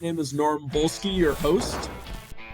My name is Norm Bolsky, your host,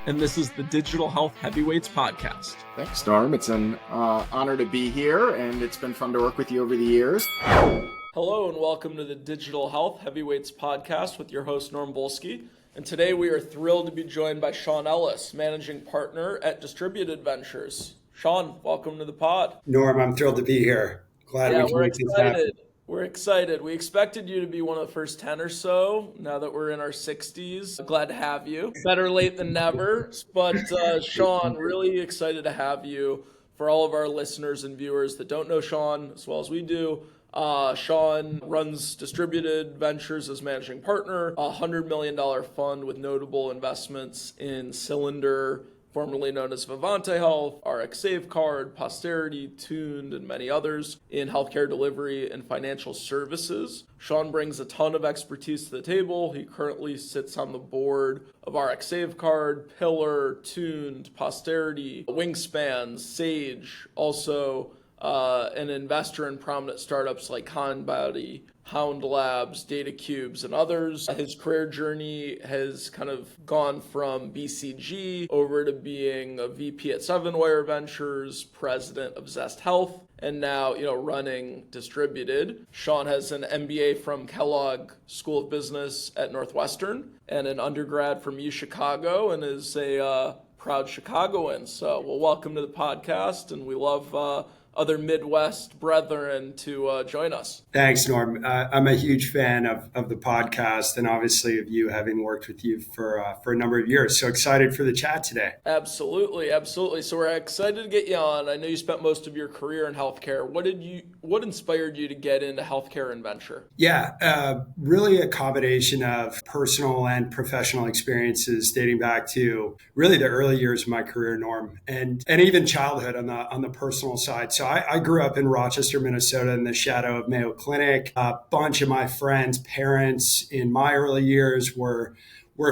and this is the Digital Health Heavyweights podcast. Thanks, Norm. It's an honor to be here, and it's been fun to work with you over the years. Hello, and welcome to the Digital Health Heavyweights podcast with your host, Norm Bolsky. And today we are thrilled to be joined by Shawn Ellis, managing partner at Distributed Ventures. Shawn, welcome to the pod. Norm, I'm thrilled to be here. Glad we can make this happen. We're excited. We expected you to be one of the first 10 or so. Now that we're in our 60s, glad to have you. Better late than never. But Shawn, really excited to have you. For all of our listeners and viewers that don't know Shawn as well as we do, Shawn runs Distributed Ventures as managing partner, a $100 million fund with notable investments in Cylinder, formerly known as Vivante Health, RX Safecard, Posterity, Tuned, and many others in healthcare delivery and financial services. Shawn brings a ton of expertise to the table. He currently sits on the board of RX Safecard, Pillar, Tuned, Posterity, Wingspan, Sage, also an investor in prominent startups like Conbody, Hound Labs, Data Cubes, and others. His career journey has kind of gone from BCG over to being a VP at Sevenwire Ventures, president of Zest Health, and now, running Distributed. Shawn has an MBA from Kellogg School of Business at Northwestern and an undergrad from UChicago, and is a proud Chicagoan. So, welcome to the podcast, and we love other Midwest brethren to join us. Thanks, Norm. I'm a huge fan of the podcast and obviously of you, having worked with you for a number of years. So excited for the chat today. Absolutely. So we're excited to get you on. I know you spent most of your career in healthcare. What inspired you to get into healthcare and venture? Yeah, really a combination of personal and professional experiences dating back to really the early years of my career, Norm, and even childhood on the personal side. So I grew up in Rochester, Minnesota, in the shadow of Mayo Clinic. A bunch of my friends' parents in my early years were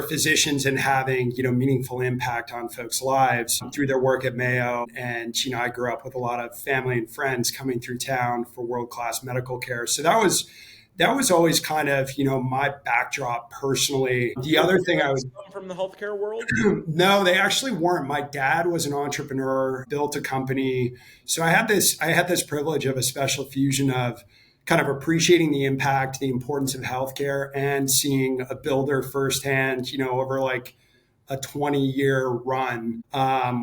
physicians and having, meaningful impact on folks' lives through their work at Mayo. And, I grew up with a lot of family and friends coming through town for world-class medical care. So that was always kind of, my backdrop personally. The other thing I was from the healthcare world? No, they actually weren't. My dad was an entrepreneur, built a company. So I had this privilege of a special fusion of kind of appreciating the impact, the importance of healthcare, and seeing a builder firsthand, over like a 20-year run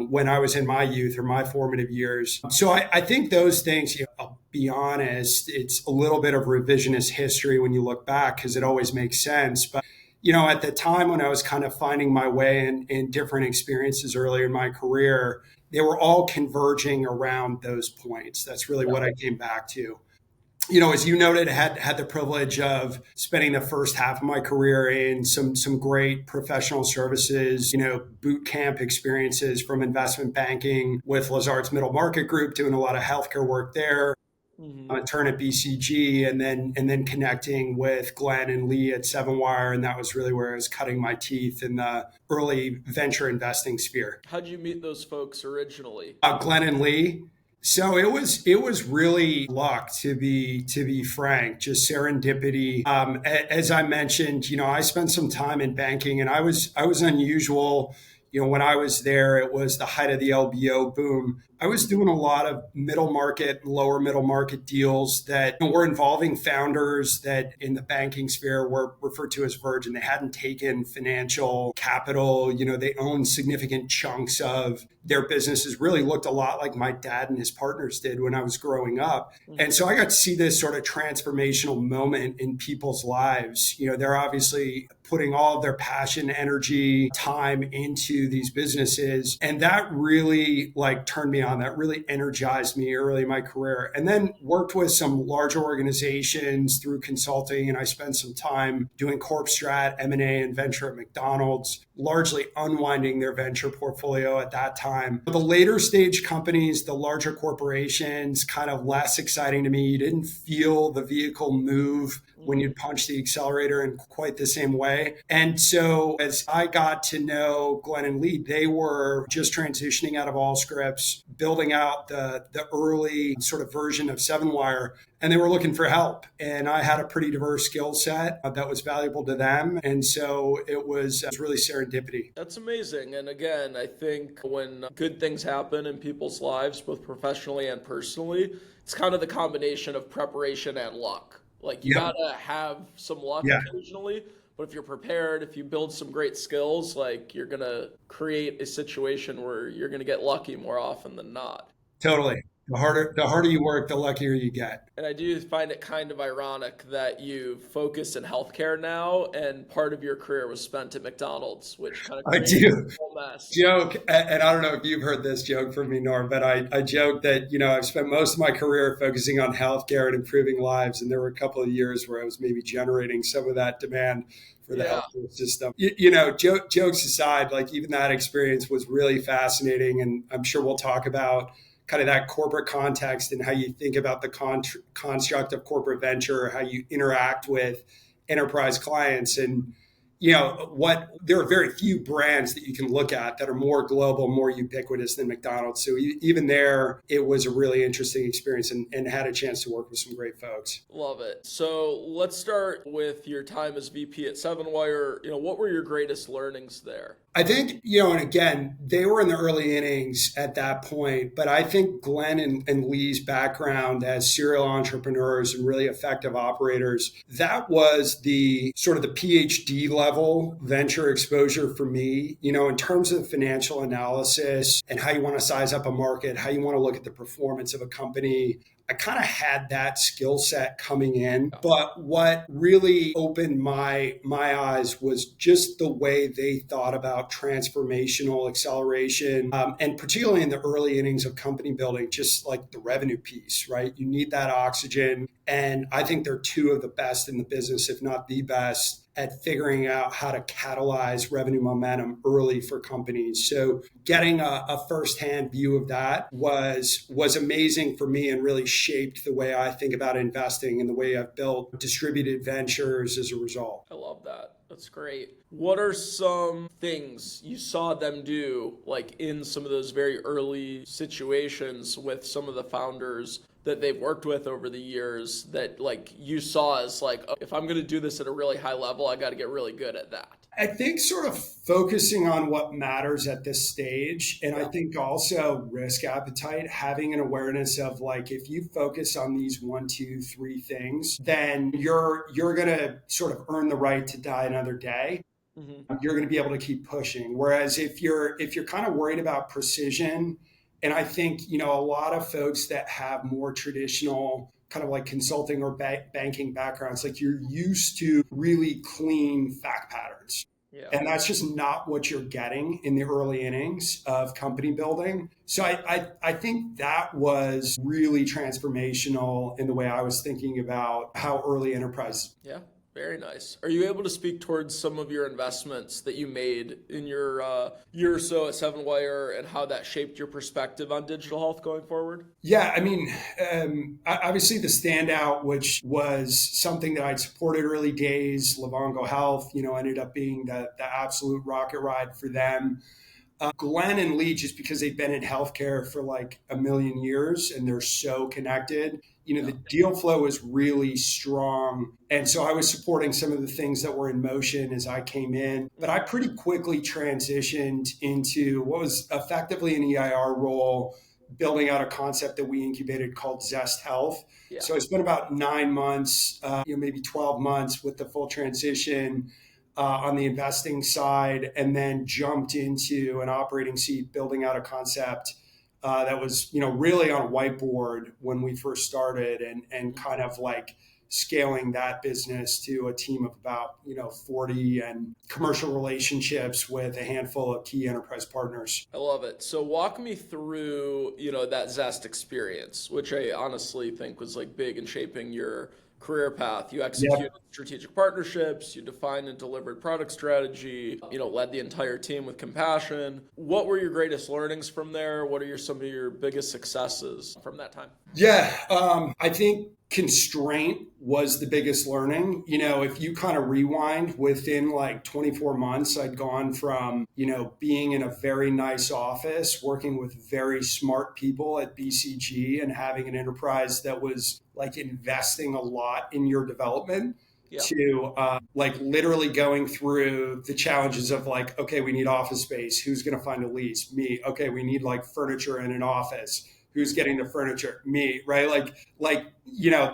when I was in my youth or my formative years. So I think those things, I'll be honest, it's a little bit of revisionist history when you look back because it always makes sense. But, at the time when I was kind of finding my way in different experiences earlier in my career, they were all converging around those points. That's really what I came back to. As you noted, I had the privilege of spending the first half of my career in some great professional services, boot camp experiences from investment banking with Lazard's Middle Market Group, doing a lot of healthcare work there. A turn at BCG, and then connecting with Glenn and Lee at Sevenwire, and that was really where I was cutting my teeth in the early venture investing sphere. How'd you meet those folks originally? Glenn and Lee. So it was really luck, to be frank, just serendipity. As I mentioned, I spent some time in banking, and I was unusual. When I was there, it was the height of the LBO boom. I was doing a lot of middle market, lower middle market deals that were involving founders that in the banking sphere were referred to as virgin. They hadn't taken financial capital. They owned significant chunks of their businesses, really looked a lot like my dad and his partners did when I was growing up. And so I got to see this sort of transformational moment in people's lives. They're obviously putting all of their passion, energy, time into these businesses. And that really turned me on. That really energized me early in my career. And then worked with some larger organizations through consulting. And I spent some time doing corp strat, M&A, and venture at McDonald's, largely unwinding their venture portfolio at that time. The later stage companies, the larger corporations, kind of less exciting to me. You didn't feel the vehicle move when you'd punch the accelerator in quite the same way. And so as I got to know Glenn and Lee, they were just transitioning out of Allscripts, building out the early sort of version of Sevenwire, and they were looking for help. And I had a pretty diverse skill set that was valuable to them. And so it was really serendipity. That's amazing. And again, I think when good things happen in people's lives, both professionally and personally, it's kind of the combination of preparation and luck. Like you gotta have some luck occasionally, but if you're prepared, if you build some great skills, like you're gonna create a situation where you're gonna get lucky more often than not. Totally. The harder you work, the luckier you get. And I do find it kind of ironic that you focus in healthcare now, and part of your career was spent at McDonald's, which kind of I creates do a whole mess. joke, and I don't know if you've heard this joke from me, Norm, but I joke that, I've spent most of my career focusing on healthcare and improving lives. And there were a couple of years where I was maybe generating some of that demand for the healthcare system. Jokes aside, like even that experience was really fascinating. And I'm sure we'll talk about kind of that corporate context and how you think about the construct of corporate venture, how you interact with enterprise clients. And, there are very few brands that you can look at that are more global, more ubiquitous than McDonald's. So even there, it was a really interesting experience and had a chance to work with some great folks. Love it. So let's start with your time as VP at Sevenwire. What were your greatest learnings there? I think, and again, they were in the early innings at that point, but I think Glenn and Lee's background as serial entrepreneurs and really effective operators, that was the sort of the PhD level venture exposure for me, in terms of financial analysis and how you want to size up a market, how you want to look at the performance of a company. I kind of had that skill set coming in, but what really opened my eyes was just the way they thought about transformational acceleration, and particularly in the early innings of company building, just like the revenue piece, right? You need that oxygen. And I think they're two of the best in the business, if not the best, at figuring out how to catalyze revenue momentum early for companies. So getting a firsthand view of that was amazing for me and really shaped the way I think about investing and the way I've built distributed ventures as a result. I love that. That's great. What are some things you saw them do, like in some of those very early situations with some of the founders that they've worked with over the years that like you saw as like, oh, if I'm going to do this at a really high level, I got to get really good at that? I think sort of focusing on what matters at this stage. And I think also risk appetite, having an awareness of like, if you focus on these 1, 2, 3 things, then you're going to sort of earn the right to die another day. Mm-hmm. You're going to be able to keep pushing. Whereas if you're kind of worried about precision, and I think, a lot of folks that have more traditional kind of like consulting or banking backgrounds, like you're used to really clean fact patterns. Yeah. And that's just not what you're getting in the early innings of company building. So I think that was really transformational in the way I was thinking about how early enterprise. Yeah. Very nice. Are you able to speak towards some of your investments that you made in your year or so at Sevenwire and how that shaped your perspective on digital health going forward? Yeah, I mean, obviously the standout, which was something that I'd supported early days, Livongo Health, ended up being the absolute rocket ride for them. Glenn and Lee, just because they've been in healthcare for like a million years and they're so connected, the deal flow is really strong. And so I was supporting some of the things that were in motion as I came in, but I pretty quickly transitioned into what was effectively an EIR role, building out a concept that we incubated called Zest Health. Yeah. So I spent about 9 months, maybe 12 months with the full transition on the investing side, and then jumped into an operating seat, building out a concept that was, really on a whiteboard when we first started, and kind of like scaling that business to a team of about, 40 and commercial relationships with a handful of key enterprise partners. I love it. So walk me through, that Zest experience, which I honestly think was like big in shaping your career path. You executed strategic partnerships, you defined and delivered product strategy, led the entire team with compassion. What were your greatest learnings from there? What are some of your biggest successes from that time? Yeah, I think constraint was the biggest learning. If you kind of rewind within like 24 months, I'd gone from, being in a very nice office, working with very smart people at BCG and having an enterprise that was like investing a lot in your development Yeah. to like literally going through the challenges of like, okay, we need office space. Who's going to find a lease? Me. Okay, we need like furniture in an office. Who's getting the furniture? Me, right?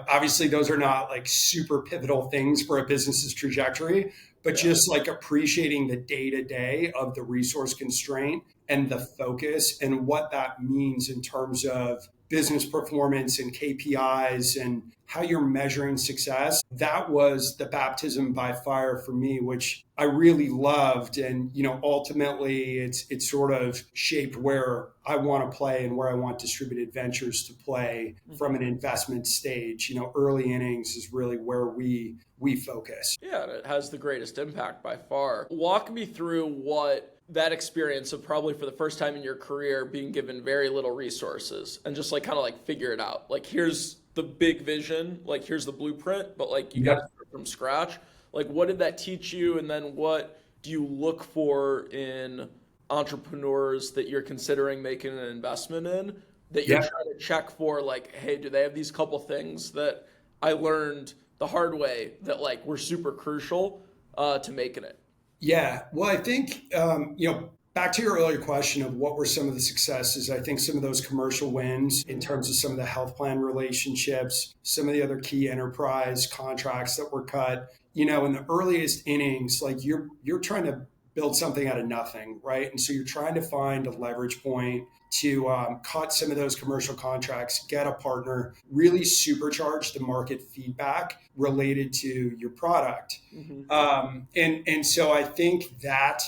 Obviously those are not like super pivotal things for a business's trajectory, but Yeah. just like appreciating the day to day of the resource constraint and the focus and what that means in terms of business performance and KPIs and how you're measuring success. That was the baptism by fire for me, which I really loved. And, ultimately it's sort of shaped where I want to play and where I want distributed ventures to play from an investment stage. Early innings is really where we focus. Yeah, and it has the greatest impact by far. Walk me through what that experience of probably for the first time in your career being given very little resources and just like kind of like figure it out. Like here's the big vision, like here's the blueprint, but like you got to Yep. start from scratch. Like what did that teach you and then what do you look for in entrepreneurs that you're considering making an investment in that you're Yep. trying to check for like hey, do they have these couple things that I learned the hard way that like were super crucial to making it. Yeah. Well, I think, back to your earlier question of what were some of the successes, I think some of those commercial wins in terms of some of the health plan relationships, some of the other key enterprise contracts that were cut, in the earliest innings, like you're trying to build something out of nothing, right? And so you're trying to find a leverage point to cut some of those commercial contracts, get a partner, really supercharge the market feedback related to your product. Mm-hmm. And so I think that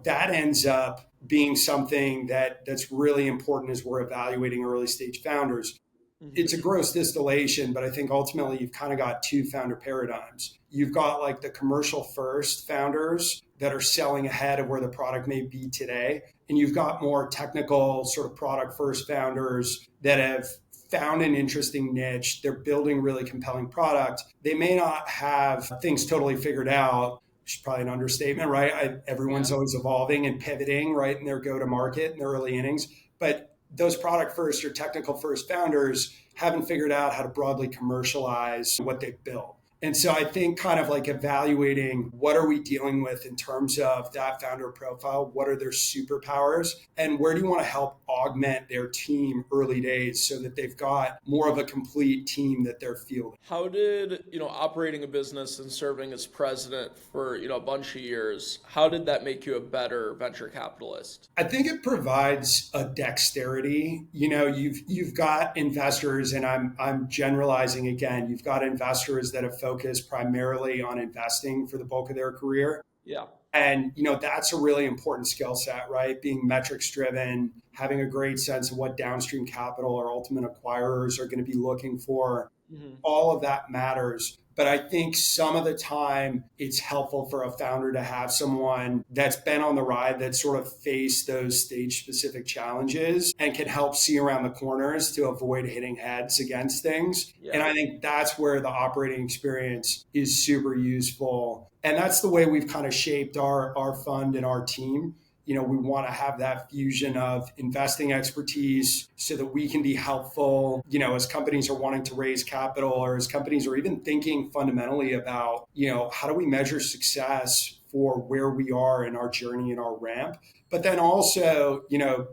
that ends up being something that's really important as we're evaluating early stage founders. Mm-hmm. It's a gross distillation, but I think ultimately you've kind of got two founder paradigms. You've got like the commercial first founders that are selling ahead of where the product may be today. And you've got more technical sort of product first founders that have found an interesting niche. They're building really compelling product. They may not have things totally figured out, which is probably an understatement, right? Everyone's Yeah. always evolving and pivoting, right, in their go to market in the early innings. But those product first or technical first founders haven't figured out how to broadly commercialize what they've built. And so I think kind of like evaluating what are we dealing with in terms of that founder profile, what are their superpowers, and where do you want to help augment their team early days so that they've got more of a complete team that they're fielding. How did, operating a business and serving as president for, a bunch of years, how did that make you a better venture capitalist? I think it provides a dexterity. You've got investors, and I'm generalizing again. You've got investors that have focused primarily on investing for the bulk of their career. Yeah. And that's a really important skill set, right? Being metrics driven, having a great sense of what downstream capital or ultimate acquirers are going to be looking for. Mm-hmm. All of that matters. But I think some of the time it's helpful for a founder to have someone that's been on the ride that sort of faced those stage specific challenges and can help see around the corners to avoid hitting heads against things. And Yeah. I think that's where the operating experience is super useful. And that's the way we've kind of shaped our fund and our team. We want to have that fusion of investing expertise so that we can be helpful, as companies are wanting to raise capital or as companies are even thinking fundamentally about, how do we measure success for where we are in our journey and our ramp. But then also,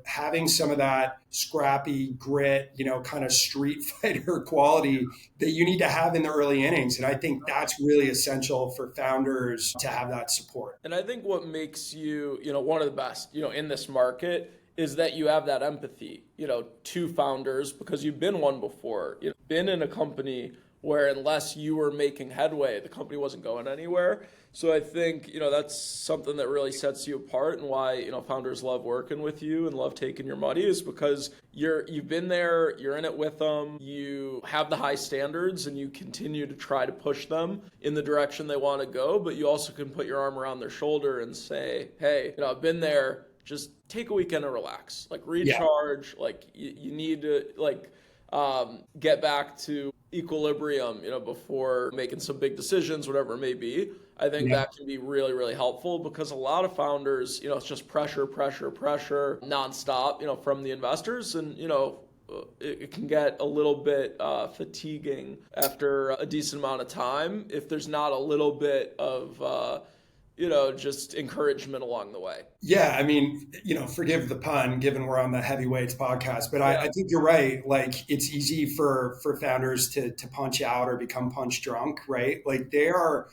having some of that scrappy grit, kind of street fighter quality that you need to have in the early innings. And I think that's really essential for founders to have that support. And I think what makes you, one of the best, in this market is that you have that empathy, to founders because you've been one before. You've been in a company where unless you were making headway, the company wasn't going anywhere. So I think, that's something that really sets you apart and why, founders love working with you and love taking your money is because you've been there, you're in it with them, you have the high standards and you continue to try to push them in the direction they want to go, but you also can put your arm around their shoulder and say, hey, I've been there, just take a weekend and relax, like Yeah. recharge, like you need to get back to equilibrium, before making some big decisions, whatever it may be. I think Yeah. that can be really, really helpful because a lot of founders, it's just pressure, pressure, pressure nonstop, from the investors. And, it can get a little bit fatiguing after a decent amount of time if there's not a little bit of, just encouragement along the way. Yeah, I mean, forgive the pun, given we're on the heavyweights podcast, but Yeah. I think you're right. Like, it's easy for founders to punch out or become punch drunk, right? Like, they are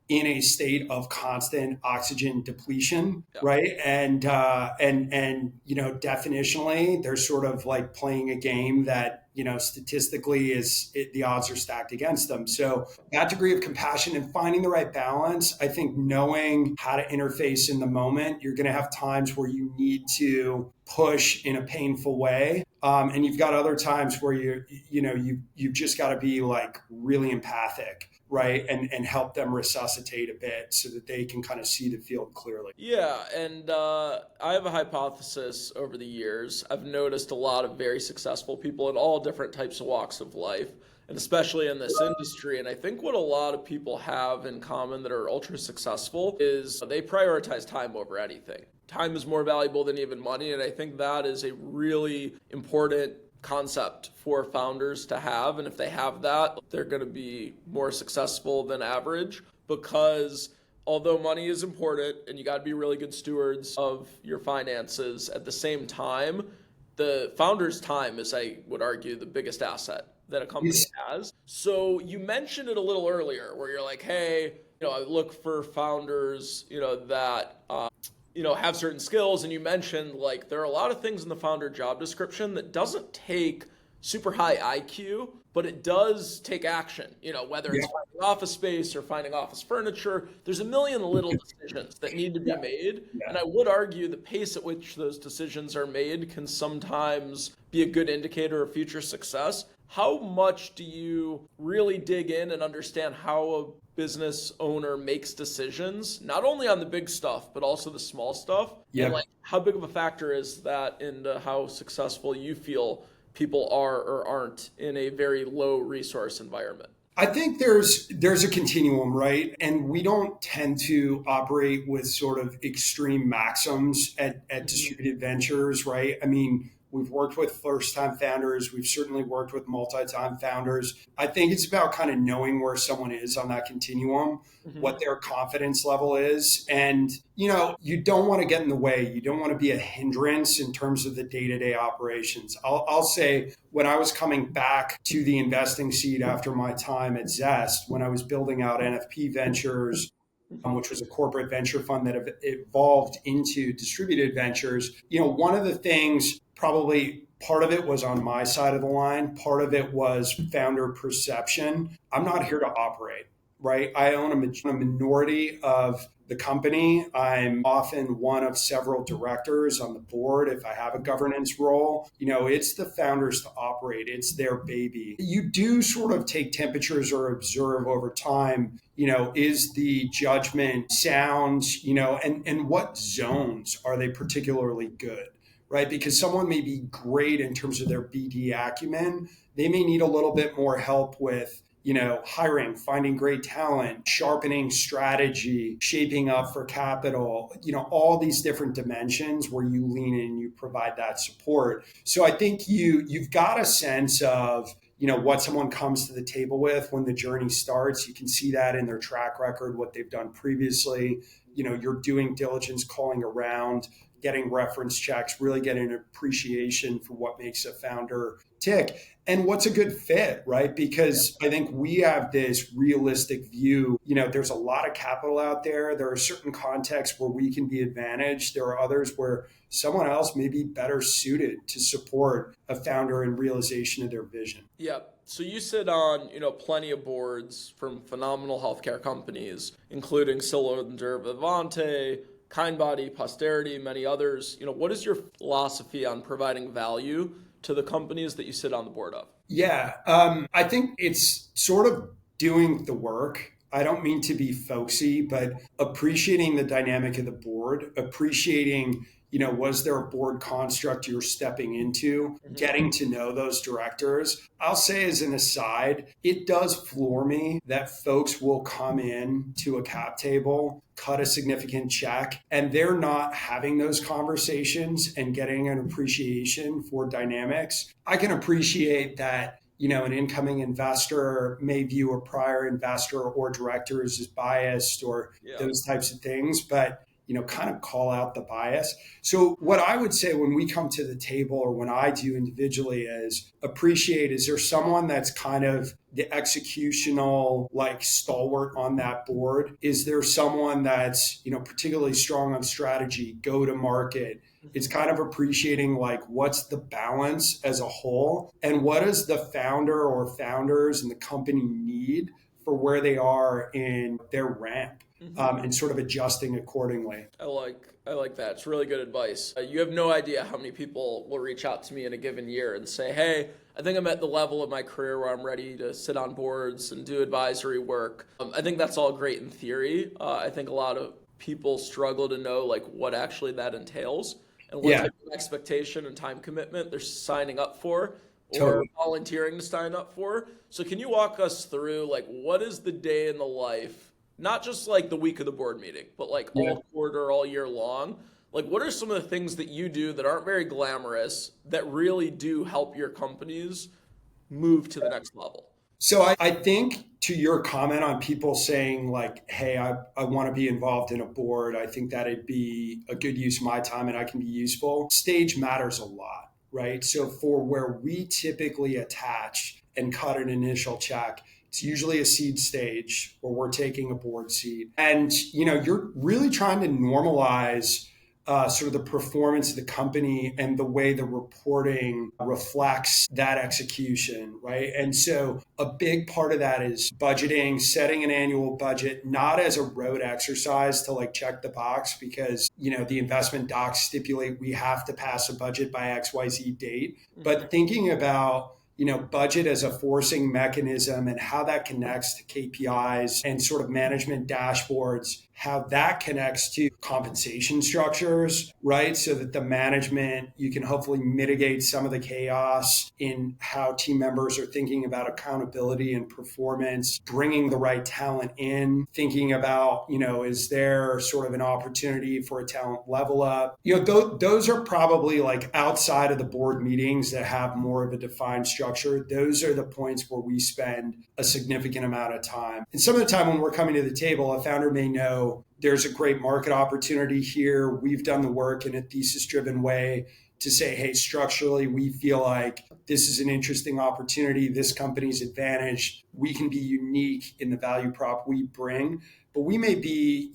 in a state of constant oxygen depletion, Yeah. right? And definitionally, they're sort of like playing a game that statistically the odds are stacked against them. So that degree of compassion and finding the right balance, I think knowing how to interface in the moment, you're going to have times where you need to push in a painful way. And you've got other times where you've just got to be like really empathic, right? And help them resuscitate a bit so that they can kind of see the field clearly. Yeah, and I have a hypothesis over the years. I've noticed a lot of very successful people in all different types of walks of life, and especially in this industry. And I think what a lot of people have in common that are ultra successful is they prioritize time over anything. Time is more valuable than even money, and I think that is a really important concept for founders to have. And if they have that, they're going to be more successful than average, because although money is important and you got to be really good stewards of your finances, at the same time, the founder's time is, I would argue, the biggest asset that a company has. So you mentioned it a little earlier where you're like, hey, I look for founders, that have certain skills. And you mentioned like there are a lot of things in the founder job description that doesn't take super high IQ, but it does take action, whether it's finding office space or finding office furniture. There's a million little decisions that need to be made. Yeah. And I would argue the pace at which those decisions are made can sometimes be a good indicator of future success. How much do you really dig in and understand how a business owner makes decisions, not only on the big stuff, but also the small stuff? Yeah. And like, how big of a factor is that into how successful you feel people are or aren't in a very low resource environment? I think there's a continuum, right? And we don't tend to operate with sort of extreme maxims at distributed ventures, right? I mean, we've worked with first-time founders. We've certainly worked with multi-time founders. I think it's about kind of knowing where someone is on that continuum, what their confidence level is. And, you don't want to get in the way. You don't want to be a hindrance in terms of the day-to-day operations. I'll say when I was coming back to the investing seat after my time at Zest, when I was building out NFP Ventures, which was a corporate venture fund that have evolved into distributed ventures, one of the things, probably part of it was on my side of the line. Part of it was founder perception. I'm not here to operate, right? I own a minority of the company. I'm often one of several directors on the board if I have a governance role. It's the founders to operate. It's their baby. You do sort of take temperatures or observe over time, is the judgment sound, and what zones are they particularly good? Right? Because someone may be great in terms of their BD acumen. They may need a little bit more help with, hiring, finding great talent, sharpening strategy, shaping up for capital, all these different dimensions where you lean in and you provide that support. So I think you've got a sense of, what someone comes to the table with when the journey starts. You can see that in their track record, what they've done previously. You're doing diligence, calling around, getting reference checks, really getting an appreciation for what makes a founder tick and what's a good fit, right? Because I think we have this realistic view, there's a lot of capital out there. There are certain contexts where we can be advantaged. There are others where someone else may be better suited to support a founder in realization of their vision. Yeah. So you sit on, plenty of boards from phenomenal healthcare companies, including Cylinder, Vivante, Kindbody, Posterity, many others. What is your philosophy on providing value to the companies that you sit on the board of? Yeah, I think it's sort of doing the work. I don't mean to be folksy, but appreciating the dynamic of the board, appreciating, was there a board construct you're stepping into, getting to know those directors. I'll say as an aside, it does floor me that folks will come in to a cap table, cut a significant check, and they're not having those conversations and getting an appreciation for dynamics. I can appreciate that an incoming investor may view a prior investor or director as biased or those types of things, but kind of call out the bias. So what I would say when we come to the table or when I do individually is appreciate, is there someone that's kind of the executional like stalwart on that board? Is there someone that's, particularly strong on strategy, go to market? It's kind of appreciating like what's the balance as a whole and what does the founder or founders and the company need for where they are in their ramp. And sort of adjusting accordingly. I like that. It's really good advice. You have no idea how many people will reach out to me in a given year and say, hey, I think I'm at the level of my career where I'm ready to sit on boards and do advisory work. I think that's all great in theory. I think a lot of people struggle to know like what actually that entails and what type of expectation and time commitment they're signing up for or volunteering to sign up for. So can you walk us through like what is the day in the life, not just like the week of the board meeting, but like all quarter, all year long? Like what are some of the things that you do that aren't very glamorous that really do help your companies move to the next level? So I think to your comment on people saying like, hey, I want to be involved in a board, I think that'd be a good use of my time and I can be useful. Stage matters a lot, right? So for where we typically attach and cut an initial check, it's usually a seed stage where we're taking a board seat. And, you're really trying to normalize sort of the performance of the company and the way the reporting reflects that execution, right? And so a big part of that is budgeting, setting an annual budget, not as a rote exercise to like check the box because, the investment docs stipulate we have to pass a budget by XYZ date, but thinking about budget as a forcing mechanism and how that connects to KPIs and sort of management dashboards, how that connects to compensation structures, right? So that the management, you can hopefully mitigate some of the chaos in how team members are thinking about accountability and performance, bringing the right talent in, thinking about, is there sort of an opportunity for a talent level up? Those are probably like outside of the board meetings that have more of a defined structure. Those are the points where we spend a significant amount of time. And some of the time when we're coming to the table, a founder may know there's a great market opportunity here. We've done the work in a thesis-driven way to say, hey, structurally, we feel like this is an interesting opportunity. This company's advantage. We can be unique in the value prop we bring. But we may be,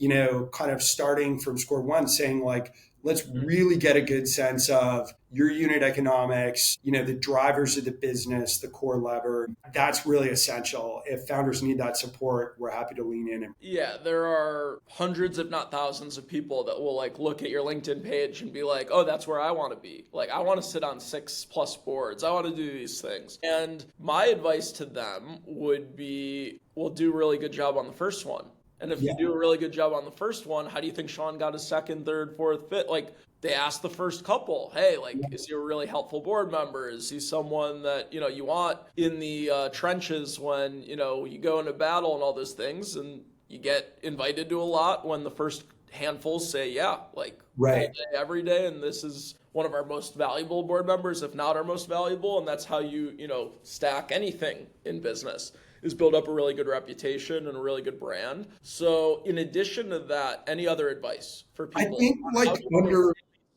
kind of starting from square one saying like, let's really get a good sense of your unit economics, the drivers of the business, the core lever. That's really essential. If founders need that support, we're happy to lean in. Yeah, there are hundreds, if not thousands of people that will like look at your LinkedIn page and be like, oh, that's where I want to be. Like, I want to sit on 6+ boards. I want to do these things. And my advice to them would be, well, do a really good job on the first one. And if you do a really good job on the first one, how do you think Shawn got his second, third, fourth, fifth? Like they asked the first couple, hey, like, is he a really helpful board member? Is he someone that, you want in the trenches when, you go into battle and all those things, and you get invited to a lot when the first handfuls say, yeah, like all day, every day. And this is one of our most valuable board members, if not our most valuable. And that's how you, stack anything in business, is build up a really good reputation and a really good brand. So in addition to that, any other advice for people? I think like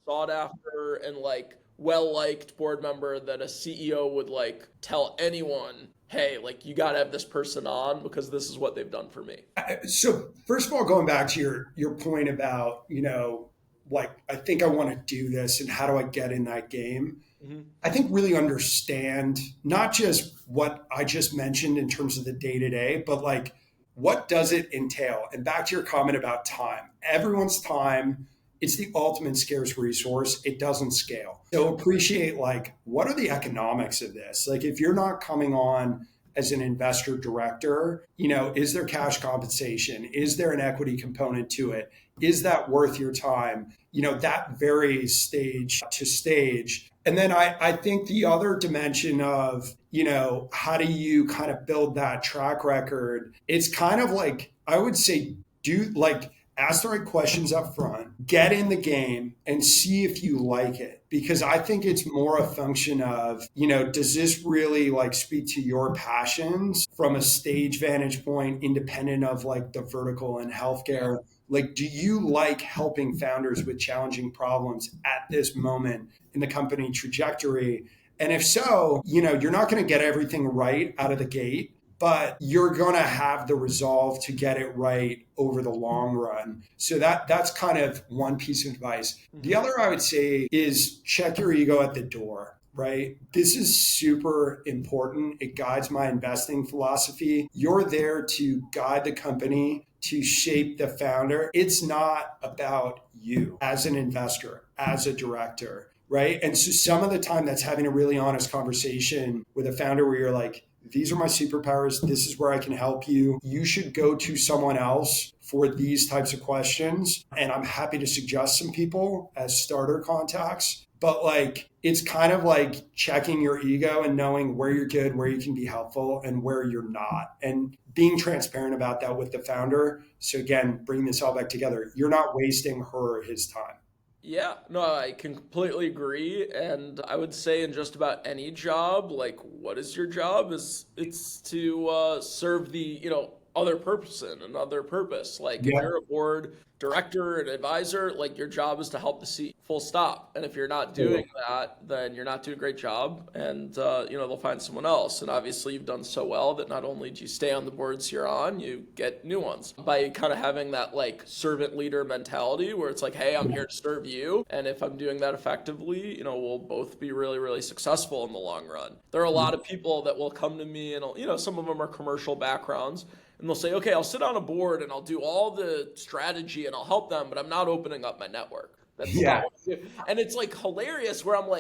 sought after and like well-liked board member that a CEO would like tell anyone, hey, like you got to have this person on because this is what they've done for me. So first of all, going back to your point about, like, I think I want to do this and how do I get in that game? I think really understand not just what I just mentioned in terms of the day-to-day, but like, what does it entail? And back to your comment about time, everyone's time, it's the ultimate scarce resource. It doesn't scale. So appreciate like, what are the economics of this? Like if you're not coming on as an investor director, is there cash compensation? Is there an equity component to it? Is that worth your time? That varies stage to stage. And then I think the other dimension of, how do you kind of build that track record? It's kind of like, I would say, ask the right questions up front, get in the game and see if you like it. Because I think it's more a function of, does this really speak to your passions from a stage vantage point, independent of the vertical in healthcare? Do you like helping founders with challenging problems at this moment in the company trajectory? And if so, you're not going to get everything right out of the gate, but you're going to have the resolve to get it right over the long run. So that's kind of one piece of advice. The other I would say is check your ego at the door, right? This is super important. It guides my investing philosophy. You're there to guide the company, to shape the founder. It's not about you as an investor, as a director, right? And so some of the time that's having a really honest conversation with a founder where you're like, these are my superpowers. This is where I can help you. You should go to someone else for these types of questions. And I'm happy to suggest some people as starter contacts. But it's kind of like checking your ego and knowing where you're good, where you can be helpful, and where you're not. And being transparent about that with the founder. So again, bringing this all back together, you're not wasting her or his time. Yeah, no, I can completely agree. And I would say in just about any job, what is your job? It's to serve the, other person, another purpose. If you're a board director and advisor, your job is to help the seat, full stop. And if you're not doing that, then you're not doing a great job, and they'll find someone else. And obviously you've done so well that not only do you stay on the boards you're on, you get new ones by kind of having that servant leader mentality where it's hey, I'm here to serve you. And if I'm doing that effectively, we'll both be really, really successful in the long run. There are a lot of people that will come to me and, some of them are commercial backgrounds. And they'll say, okay, I'll sit on a board and I'll do all the strategy and I'll help them, but I'm not opening up my network. That's not what I do. And it's hilarious where I'm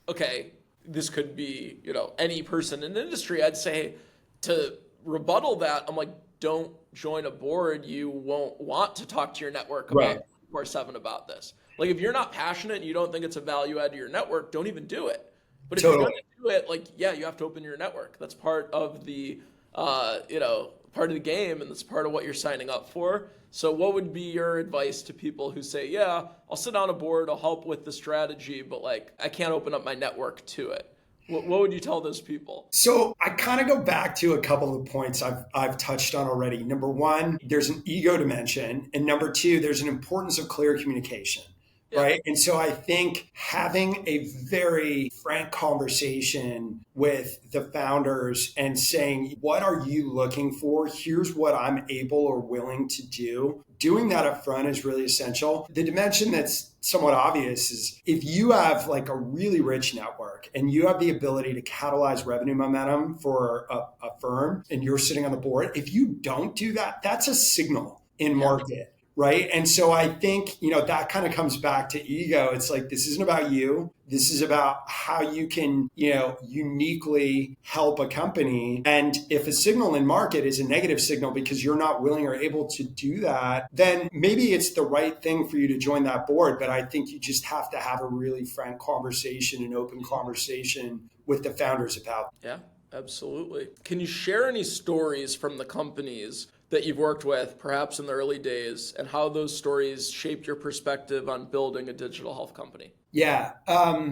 okay, this could be, any person in the industry. I'd say to rebuttal that, I'm don't join a board. You won't want to talk to your network about 24/7 about this. If you're not passionate and you don't think it's a value add to your network, don't even do it. But if you're going to do it, you have to open your network. That's part of the, part of the game, and that's part of what you're signing up for. So what would be your advice to people who say, yeah, I'll sit on a board, I'll help with the strategy, but I can't open up my network to it? What would you tell those people? So I kind of go back to a couple of points I've touched on already. Number one, there's an ego dimension. And number two, there's an importance of clear communication. Yeah. Right. And so I think having a very frank conversation with the founders and saying, what are you looking for? Here's what I'm able or willing to do. Doing that up front is really essential. The dimension that's somewhat obvious is if you have a really rich network and you have the ability to catalyze revenue momentum for a firm and you're sitting on the board, if you don't do that, that's a signal in market. Right. And so I think, that kind of comes back to ego. It's this isn't about you. This is about how you can, uniquely help a company. And if a signal in market is a negative signal because you're not willing or able to do that, then maybe it's the right thing for you to join that board. But I think you just have to have a really frank conversation, an open conversation with the founders about. Yeah, absolutely. Can you share any stories from the companies that you've worked with, perhaps in the early days, and how those stories shaped your perspective on building a digital health company? Yeah.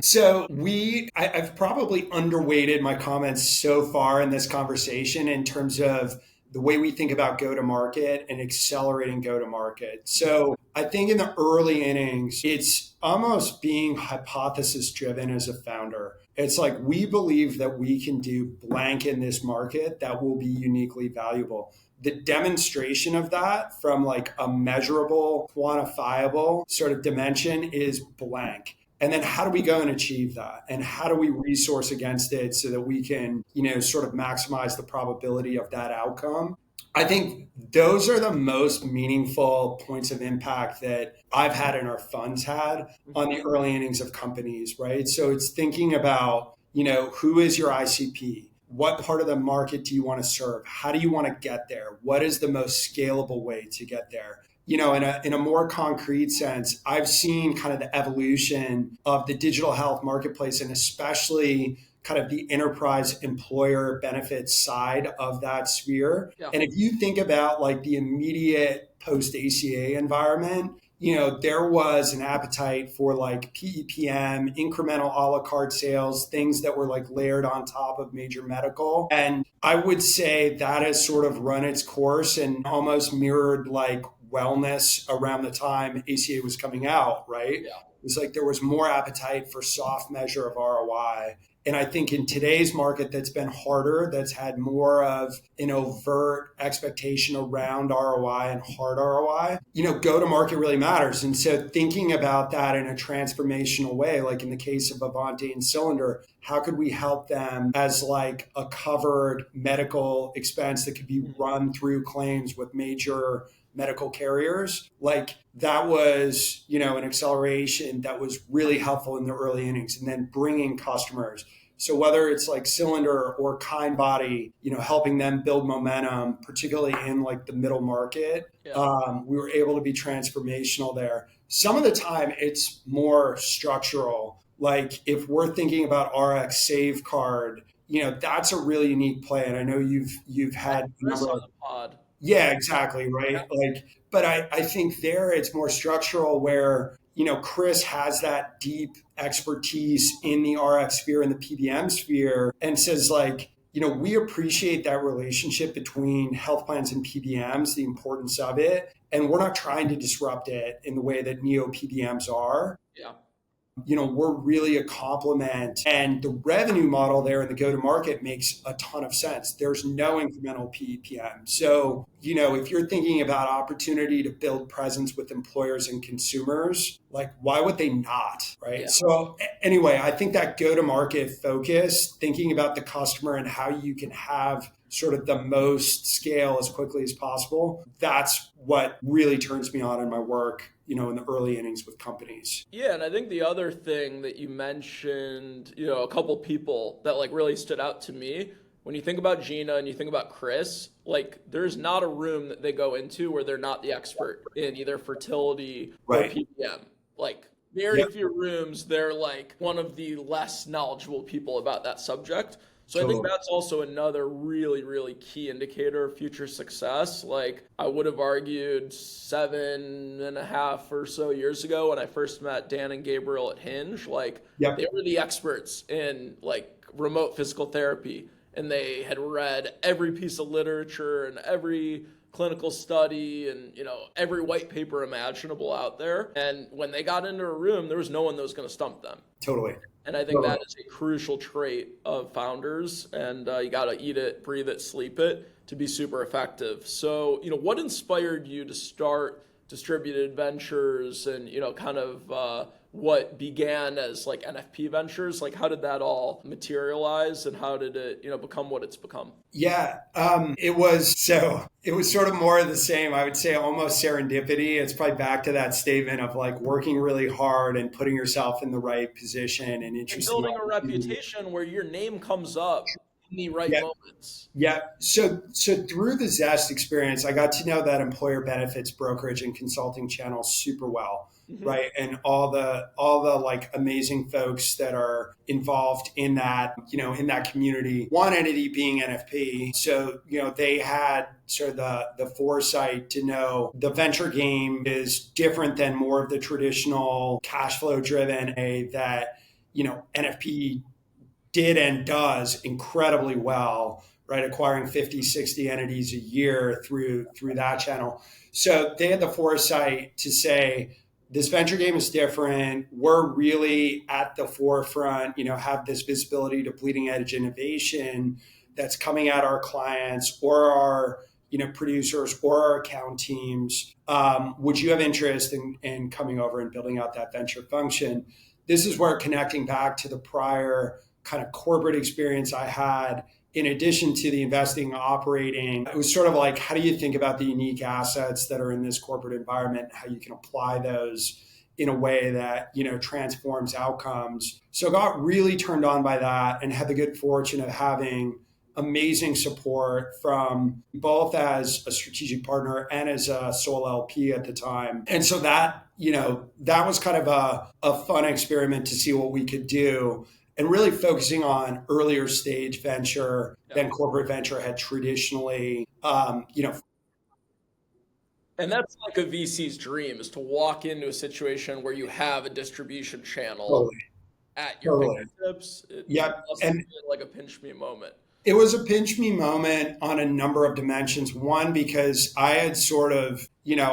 So I've probably underweighted my comments so far in this conversation in terms of the way we think about go-to-market and accelerating go-to-market. So I think in the early innings, it's almost being hypothesis-driven as a founder. It's we believe that we can do blank in this market that will be uniquely valuable. The demonstration of that from a measurable, quantifiable sort of dimension is blank. And then how do we go and achieve that? And how do we resource against it so that we can, sort of maximize the probability of that outcome? I think those are the most meaningful points of impact that I've had and our funds had on the early innings of companies, right? So it's thinking about, who is your ICP? what part of the market do you want to serve? How do you want to get there? What is the most scalable way to get there? In a more concrete sense, I've seen kind of the evolution of the digital health marketplace, and especially kind of the enterprise employer benefits side of that sphere. Yeah. And if you think about like the immediate post ACA environment, there was an appetite for like PEPM, incremental a la carte sales, things that were like layered on top of major medical. And I would say that has sort of run its course and almost mirrored like wellness around the time ACA was coming out, right? Yeah. It was like there was more appetite for soft measure of ROI. And I think in today's market that's been harder, that's had more of an overt expectation around ROI and hard ROI, go to market really matters. And so thinking about that in a transformational way, like in the case of Avante and Cylinder, how could we help them as like a covered medical expense that could be run through claims with major medical carriers? Like that was, an acceleration that was really helpful in the early innings, and then bringing customers. So whether it's like Cylinder or Kindbody, helping them build momentum, particularly in like the middle market, we were able to be transformational there. Some of the time it's more structural. Like if we're thinking about RX Save Card, that's a really unique play. And I know you've had Chris on the pod. Yeah, exactly. Right. Like, but I think there it's more structural where, Chris has that deep expertise in the RX sphere and the PBM sphere and says like, we appreciate that relationship between health plans and PBMs, the importance of it. And we're not trying to disrupt it in the way that neo PBMs are. Yeah. We're really a complement, and the revenue model there in the go-to-market makes a ton of sense. There's no incremental PEPM. So, if you're thinking about opportunity to build presence with employers and consumers, like why would they not, right? Yeah. So anyway, I think that go-to-market focus, thinking about the customer and how you can have sort of the most scale as quickly as possible, that's what really turns me on in my work, in the early innings with companies. Yeah, and I think the other thing that you mentioned, a couple people that like really stood out to me, when you think about Gina and you think about Chris, like there's not a room that they go into where they're not the expert in either fertility or PPM. Like very few rooms, they're like one of the less knowledgeable people about that subject. So I think that's also another really, really key indicator of future success. Like I would have argued 7.5 or so years ago when I first met Dan and Gabriel at Hinge, like they were the experts in like remote physical therapy, and they had read every piece of literature and every clinical study and every white paper imaginable out there. And when they got into a room, there was no one that was going to stump them. Totally. And I think that is a crucial trait of founders, and you got to eat it, breathe it, sleep it to be super effective. So, what inspired you to start Distributed Ventures and, kind of what began as like NFP Ventures? Like, how did that all materialize, and how did it, become what it's become? Yeah, it was sort of more of the same. I would say almost serendipity. It's probably back to that statement of like working really hard and putting yourself in the right position and building a reputation where your name comes up in the right moments. Yeah. So through the Zest experience, I got to know that employer benefits brokerage and consulting channel super well. Mm-hmm. Right. And all the like amazing folks that are involved in that, in that community, one entity being NFP. So, they had sort of the foresight to know the venture game is different than more of the traditional cash flow driven that, NFP did and does incredibly well, right? Acquiring 50, 60 entities a year through that channel. So they had the foresight to say, this venture game is different. We're really at the forefront, have this visibility to bleeding edge innovation that's coming at our clients or our, producers or our account teams. Would you have interest in coming over and building out that venture function? This is where connecting back to the prior kind of corporate experience I had, in addition to the investing, operating, it was sort of like, how do you think about the unique assets that are in this corporate environment, how you can apply those in a way that, transforms outcomes. So I got really turned on by that and had the good fortune of having amazing support from both as a strategic partner and as a sole LP at the time. And so that, that was kind of a fun experiment to see what we could do, and really focusing on earlier stage venture than corporate venture had traditionally, And that's like a VC's dream, is to walk into a situation where you have a distribution channel totally, at your totally. fingertips. It Yep. must have And been like a pinch me moment. it was a pinch me moment on a number of dimensions. One, because I had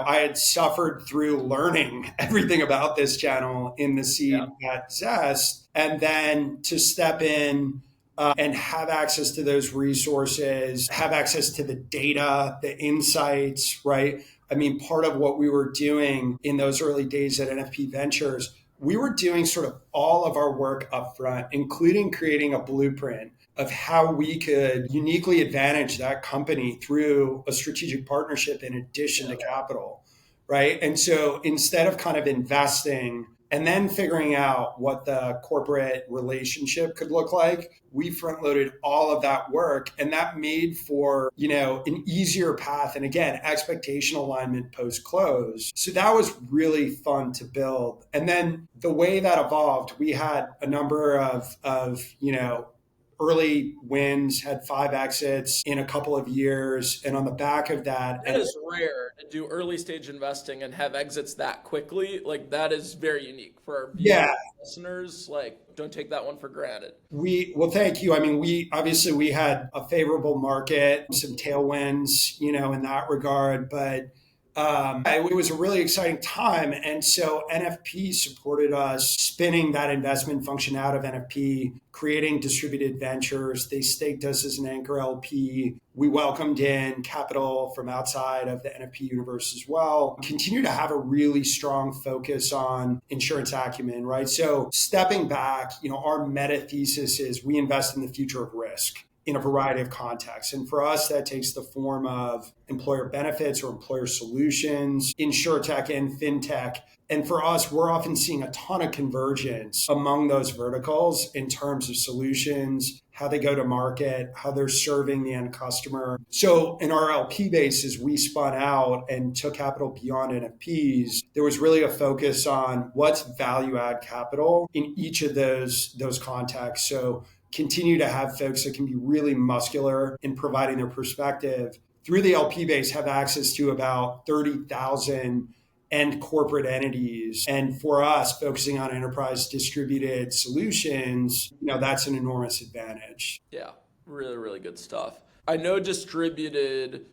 I had suffered through learning everything about this channel in the seat at Zest. And then to step in and have access to those resources, have access to the data, the insights, right? I mean, part of what we were doing in those early days at NFP Ventures, we were doing sort of all of our work upfront, including creating a blueprint of how we could uniquely advantage that company through a strategic partnership in addition to capital, right? And so instead of kind of investing and then figuring out what the corporate relationship could look like, we front loaded all of that work, and that made for, an easier path. And again, expectation alignment post close. So that was really fun to build. And then the way that evolved, we had a number of early wins, had 5 exits in a couple of years. And on the back of that, That is rare to do early stage investing and have exits that quickly. Like, that is very unique for our viewers, listeners. Like, don't take that one for granted. Well, thank you. I mean, we had a favorable market, some tailwinds, in that regard, but it was a really exciting time. And so NFP supported us spinning that investment function out of NFP, creating distributed ventures. They staked us as an anchor LP. We welcomed in capital from outside of the NFP universe as well. Continue to have a really strong focus on insurance acumen, right? So stepping back, our meta thesis is we invest in the future of risk in a variety of contexts. And for us, that takes the form of employer benefits or employer solutions, insurtech and fintech. And for us, we're often seeing a ton of convergence among those verticals in terms of solutions, how they go to market, how they're serving the end customer. So in our LP bases, we spun out and took capital beyond NFPs. There was really a focus on what's value add capital in each of those contexts. So continue to have folks that can be really muscular in providing their perspective through the LP base, have access to about 30,000 end corporate entities. And for us, focusing on enterprise distributed solutions, that's an enormous advantage. Yeah, really, really good stuff. I know distributed,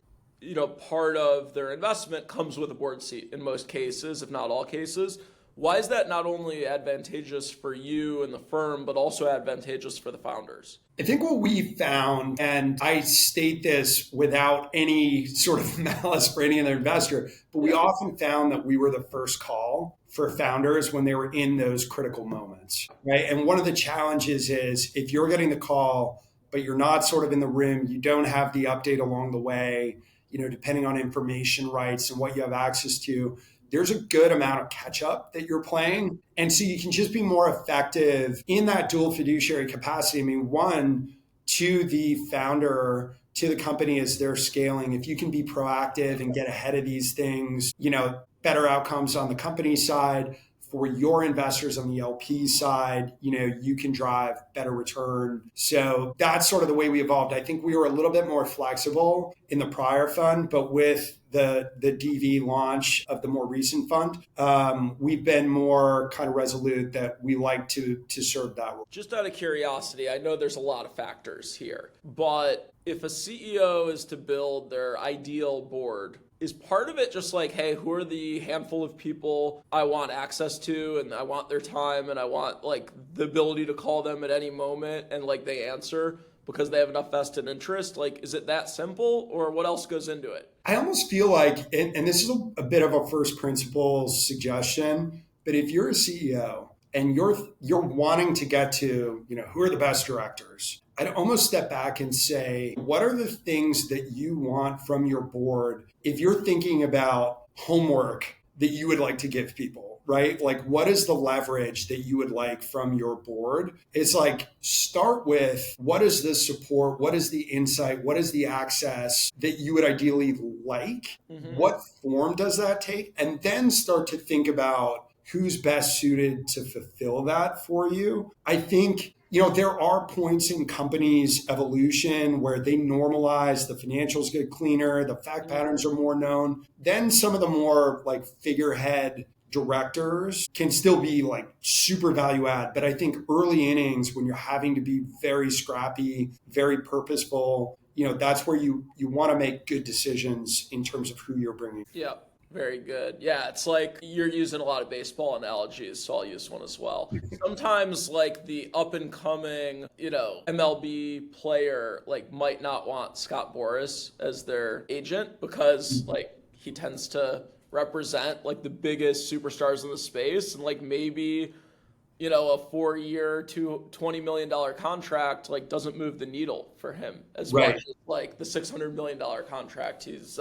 part of their investment comes with a board seat in most cases, if not all cases. Why is that not only advantageous for you and the firm, but also advantageous for the founders? I think what we found, and I state this without any sort of malice for any other investor, but we often found that we were the first call for founders when they were in those critical moments, right? And one of the challenges is if you're getting the call, but you're not sort of in the room, you don't have the update along the way, depending on information rights and what you have access to, there's a good amount of catch up that you're playing. And so you can just be more effective in that dual fiduciary capacity. I mean, one, to the founder, to the company as they're scaling, if you can be proactive and get ahead of these things, better outcomes on the company side. For your investors on the LP side, you can drive better return. So that's sort of the way we evolved. I think we were a little bit more flexible in the prior fund, but with the DV launch of the more recent fund, we've been more kind of resolute that we like to serve that role. Just out of curiosity, I know there's a lot of factors here, but if a CEO is to build their ideal board, is part of it just like, hey, who are the handful of people I want access to, and I want their time, and I want like the ability to call them at any moment and like they answer because they have enough vested interest? Like, is it that simple, or what else goes into it? I almost feel like, and this is a bit of a first principles suggestion, but if you're a CEO and you're wanting to get to, who are the best directors, I'd almost step back and say, what are the things that you want from your board if you're thinking about homework that you would like to give people, right? Like, what is the leverage that you would like from your board? It's like, start with what is the support? What is the insight? What is the access that you would ideally like? What form does that take? And then start to think about who's best suited to fulfill that for you. I think, there are points in companies' evolution where they normalize, the financials get cleaner, the fact patterns are more known. Then some of the more like figurehead directors can still be like super value add. But I think early innings, when you're having to be very scrappy, very purposeful, that's where you want to make good decisions in terms of who you're bringing. Yeah. Very good. Yeah, it's like you're using a lot of baseball analogies, so I'll use one as well. Sometimes like the up and coming, MLB player like might not want Scott Boras as their agent because like he tends to represent like the biggest superstars in the space, and like maybe a 4-year, $20 million contract like doesn't move the needle for him as much as like the $600 million contract he's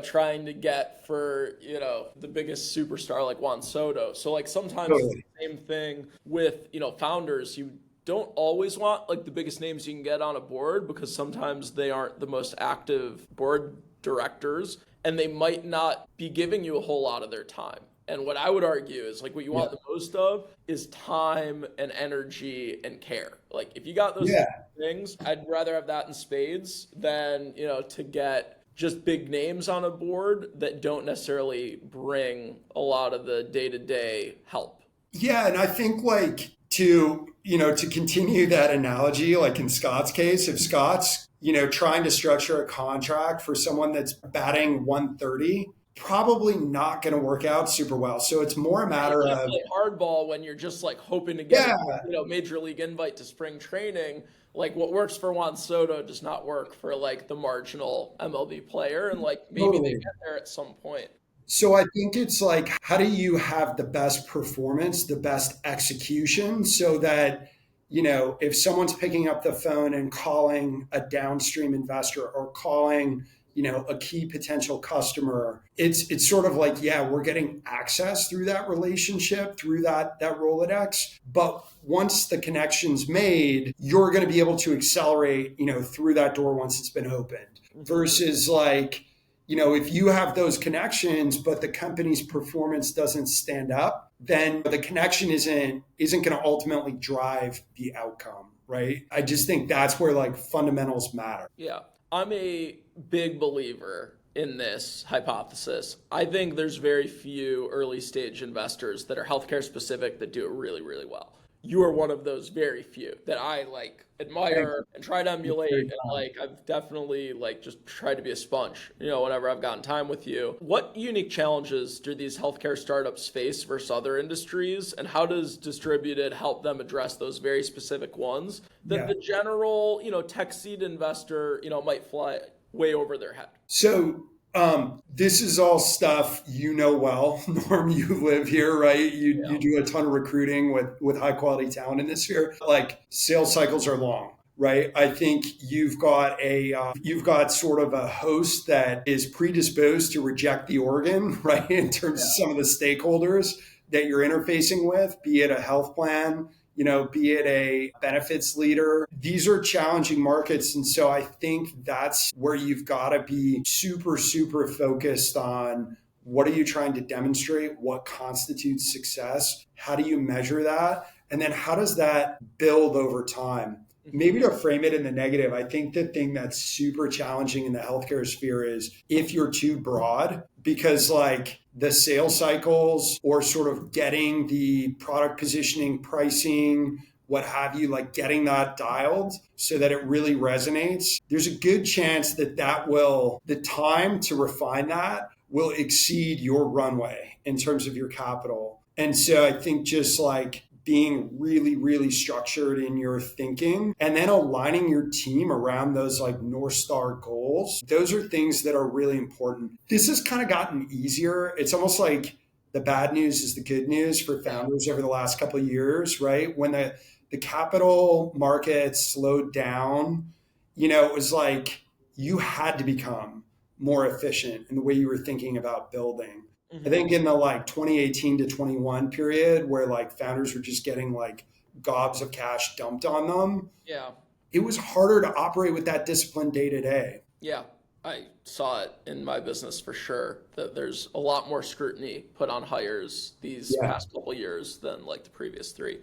trying to get for the biggest superstar like Juan Soto. So like sometimes it's the same thing with founders. You don't always want like the biggest names you can get on a board because sometimes they aren't the most active board directors and they might not be giving you a whole lot of their time. And what I would argue is like what you want the most of is time and energy and care. Like if you got those things, I'd rather have that in spades than, to get just big names on a board that don't necessarily bring a lot of the day-to-day help. Yeah. And I think like to continue that analogy, like in Scott's case, if Scott's, trying to structure a contract for someone that's batting 130, probably not going to work out super well. So it's more a matter of like hardball when you're just like hoping to get a major league invite to spring training. Like what works for Juan Soto does not work for like the marginal MLB player, and like maybe they get there at some point. So I think it's like, how do you have the best performance, the best execution, so that if someone's picking up the phone and calling a downstream investor or calling a key potential customer, it's sort of like, we're getting access through that relationship, through that Rolodex. But once the connection's made, you're going to be able to accelerate, through that door once it's been opened. Versus like, if you have those connections, but the company's performance doesn't stand up, then the connection isn't going to ultimately drive the outcome, right? I just think that's where like fundamentals matter. Yeah. I'm a big believer in this hypothesis. I think there's very few early stage investors that are healthcare specific that do it really, really well. You are one of those very few that I like admire and try to emulate. And like, I've definitely like just tried to be a sponge, whenever I've gotten time with you. What unique challenges do these healthcare startups face versus other industries? And how does distributed help them address those very specific ones that the general, tech seed investor, might fly way over their head? So this is all stuff well, Norm, you live here, right? You do a ton of recruiting with high quality talent in this sphere. Like sales cycles are long, right? I think you've got sort of a host that is predisposed to reject the organ, right? In terms of some of the stakeholders that you're interfacing with, be it a health plan, be it a benefits leader. These are challenging markets. And so I think that's where you've got to be super, super focused on what are you trying to demonstrate? What constitutes success? How do you measure that? And then how does that build over time? Maybe to frame it in the negative, I think the thing that's super challenging in the healthcare sphere is if you're too broad, because like the sales cycles or sort of getting the product positioning, pricing, what have you, like getting that dialed so that it really resonates, there's a good chance that the time to refine that will exceed your runway in terms of your capital. And so I think just like being really, really structured in your thinking and then aligning your team around those like North Star goals. Those are things that are really important. This has kind of gotten easier. It's almost like the bad news is the good news for founders over the last couple of years, right? When the capital markets slowed down, it was like you had to become more efficient in the way you were thinking about building. I think in the like 2018 to 21 period where like founders were just getting like gobs of cash dumped on them, Yeah. it was harder to operate with that discipline day to day. Yeah. I saw it in my business for sure that there's a lot more scrutiny put on hires these Yeah. past couple years than like the previous three,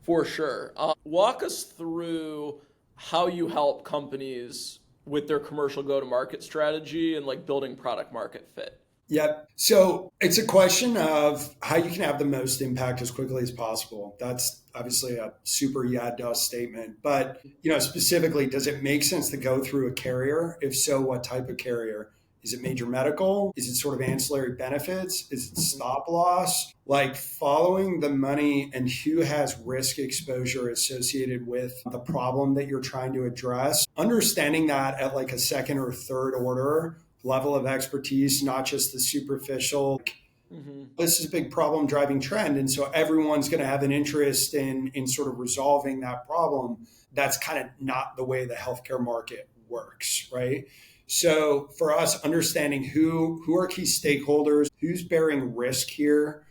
for sure. Walk us through how you help companies with their commercial go-to-market strategy and like building product market fit. Yep. So it's a question of how you can have the most impact as quickly as possible. That's obviously a super yeah duh statement, but specifically, does it make sense to go through a carrier? If so, what type of carrier? Is it major medical? Is it sort of ancillary benefits? Is it stop loss? Like following the money and who has risk exposure associated with the problem that you're trying to address. Understanding that at like a second or third order level of expertise, not just the superficial. This is a big problem driving trend. And so everyone's going to have an interest in sort of resolving that problem. That's kind of not the way the healthcare market works, right? So for us, understanding who are key stakeholders, who's bearing risk here,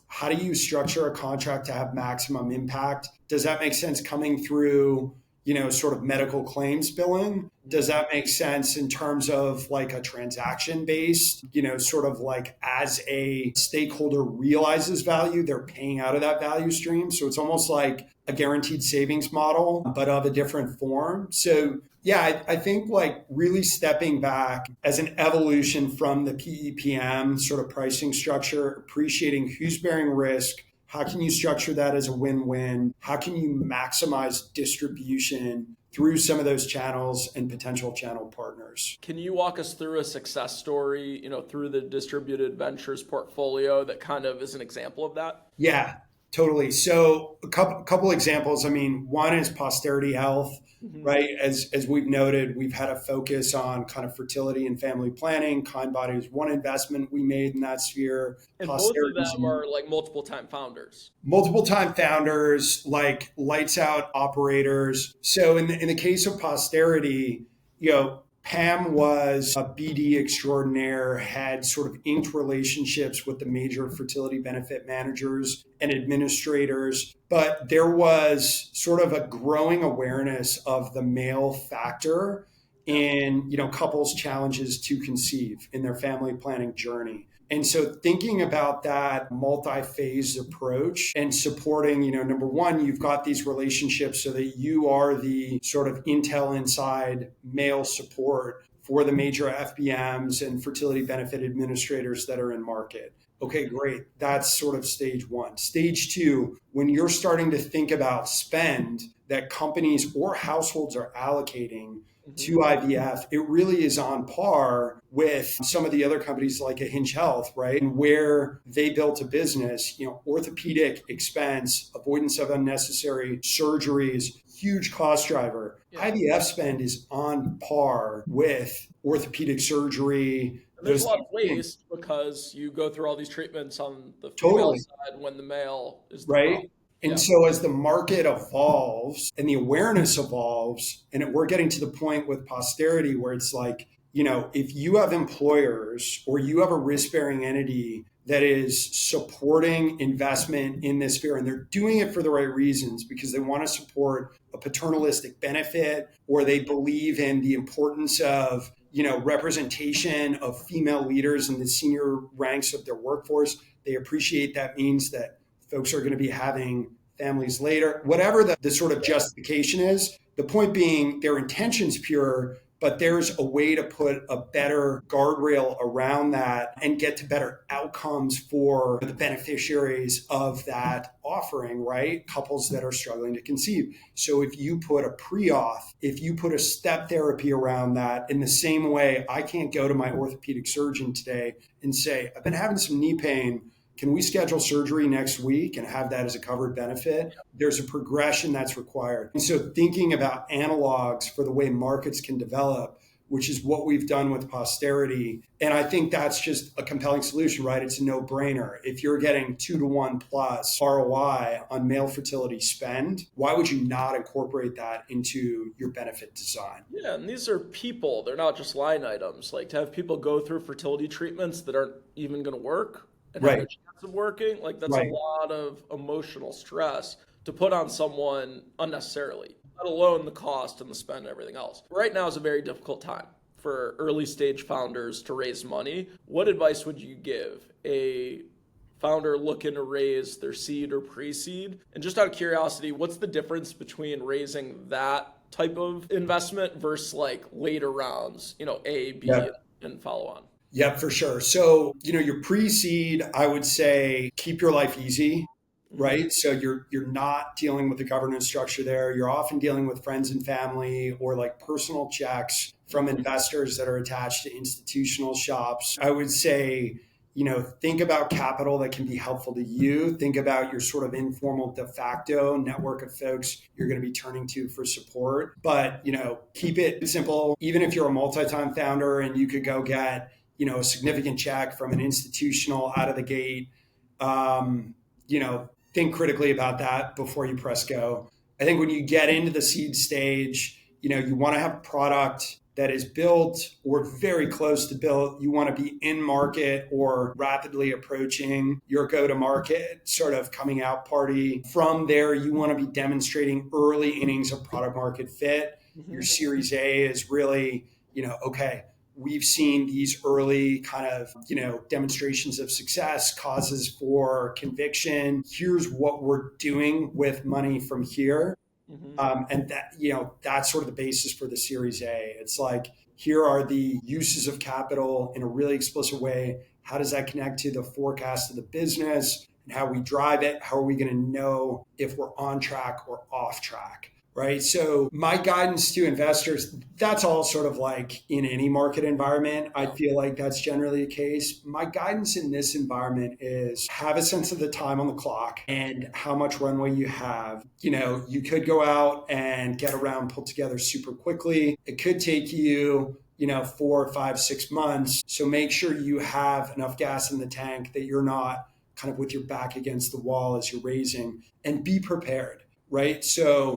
how do you structure a contract to have maximum impact? Does that make sense coming through sort of medical claims billing? Does that make sense in terms of like a transaction based, sort of like as a stakeholder realizes value, they're paying out of that value stream. So it's almost like a guaranteed savings model, but of a different form. So yeah, I think like really stepping back as an evolution from the PEPM sort of pricing structure, appreciating who's bearing risk. How can you structure that as a win-win? How can you maximize distribution through some of those channels and potential channel partners? Can you walk us through a success story, through the distributed ventures portfolio that kind of is an example of that? Yeah, totally. So a couple examples. I mean, one is Posterity Health, right? As we've noted, we've had a focus on kind of fertility and family planning. Kindbody was one investment we made in that sphere. And both of them are like multiple time founders. Multiple time founders, like lights out operators. So in the case of Posterity, Pam was a BD extraordinaire, had sort of inked relationships with the major fertility benefit managers and administrators, but there was sort of a growing awareness of the male factor in, couples' challenges to conceive in their family planning journey. And so thinking about that multi-phase approach and supporting, number one, you've got these relationships so that you are the sort of intel inside male support for the major FBMs and fertility benefit administrators that are in market. Okay, great. That's sort of stage one. Stage two, when you're starting to think about spend that companies or households are allocating to IVF, it really is on par with some of the other companies like a Hinge Health, right? And where they built a business, orthopedic expense, avoidance of unnecessary surgeries, huge cost driver. Yeah. IVF spend is on par with orthopedic surgery. And there's a lot of waste because you go through all these treatments on the female side when the male is the right. problem. And so as the market evolves and the awareness evolves, and we're getting to the point with Posterity where it's like, if you have employers or you have a risk-bearing entity that is supporting investment in this sphere, and they're doing it for the right reasons because they want to support a paternalistic benefit, or they believe in the importance of, representation of female leaders in the senior ranks of their workforce. They appreciate that means that folks are going to be having families later, whatever the sort of justification is. The point being their intention's pure, but there's a way to put a better guardrail around that and get to better outcomes for the beneficiaries of that offering, right? Couples that are struggling to conceive. So if you put a pre-auth, if you put a step therapy around that, in the same way, I can't go to my orthopedic surgeon today and say, I've been having some knee pain. Can we schedule surgery next week and have that as a covered benefit? There's a progression that's required. And so thinking about analogs for the way markets can develop, which is what we've done with posterity. And I think that's just a compelling solution, right? It's a no-brainer. If you're getting 2-to-1 plus ROI on male fertility spend, why would you not incorporate that into your benefit design? Yeah, and these are people. They're not just line items. Like to have people go through fertility treatments that aren't even going to work and have no Right, chance of working, like that's a right. lot of emotional stress to put on someone unnecessarily, let alone the cost and the spend and everything else. Right now is a very difficult time for early stage founders to raise money. What advice would you give a founder looking to raise their seed or pre-seed? And just out of curiosity, what's the difference between raising that type of investment versus like later rounds, A, B, Yeah. and follow on? Yep, for sure. So, your pre-seed, I would say keep your life easy, Hmm. right? So you're not dealing with the governance structure there. You're often dealing with friends and family or like personal checks from Hmm. investors that are attached to institutional shops. I would say, think about capital that can be helpful to you. Think about your sort of informal de facto network of folks you're going to be turning to for support. But, keep it simple. Even if you're a multi-time founder and you could go get, a significant check from an institutional out of the gate, think critically about that before you press go. I think when you get into the seed stage, you want to have a product that is built or very close to built. You want to be in market or rapidly approaching your go to market sort of coming out party. From there, you want to be demonstrating early innings of product market fit. Your Hmm. series A is really, okay, we've seen these early kind of demonstrations of success, causes for conviction. Here's what we're doing with money from here. Hmm. And that, that's sort of the basis for the series A. It's like, here are the uses of capital in a really explicit way. How does that connect to the forecast of the business and how we drive it? How are we going to know if we're on track or off track? Right. So my guidance to investors, that's all sort of like in any market environment. I Yeah. feel like that's generally the case. My guidance in this environment is have a sense of the time on the clock and how much runway you have. You could go out and get a round pulled together super quickly. It could take you, 4, 5, 6 months. So make sure you have enough gas in the tank that you're not kind of with your back against the wall as you're raising, and be prepared, right? So,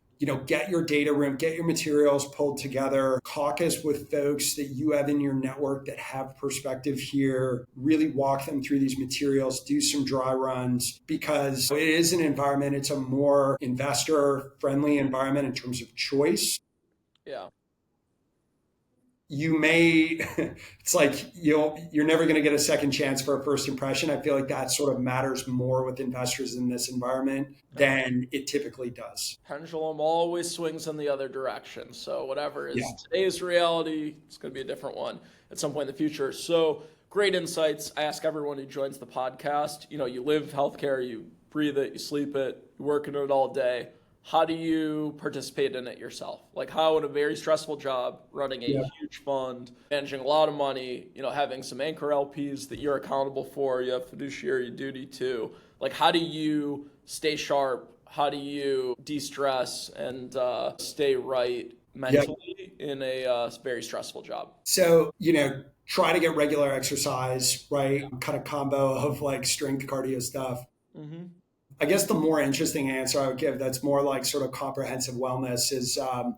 get your data room, get your materials pulled together, caucus with folks that you have in your network that have perspective here, really walk them through these materials, do some dry runs, because it is an environment, it's a more investor friendly environment in terms of choice. Yeah. You may it's like you're never going to get a second chance for a first impression. I feel like that sort of matters more with investors in this environment Yeah. than it typically does. Pendulum always swings in the other direction. So whatever Yeah. is today's reality, it's going to be a different one at some point in the future. So great insights. I ask everyone who joins the podcast, you live healthcare, you breathe it, you sleep it, you work in it all day. How do you participate in it yourself? Like how in a very stressful job, running a Yeah. huge fund, managing a lot of money, having some anchor LPs that you're accountable for, you have fiduciary duty to. Like how do you stay sharp? How do you de-stress and stay right Yeah. mentally in a very stressful job? So, try to get regular exercise, right? Kind of combo of like strength cardio stuff. Hmm. I guess the more interesting answer I would give that's more like sort of comprehensive wellness is, I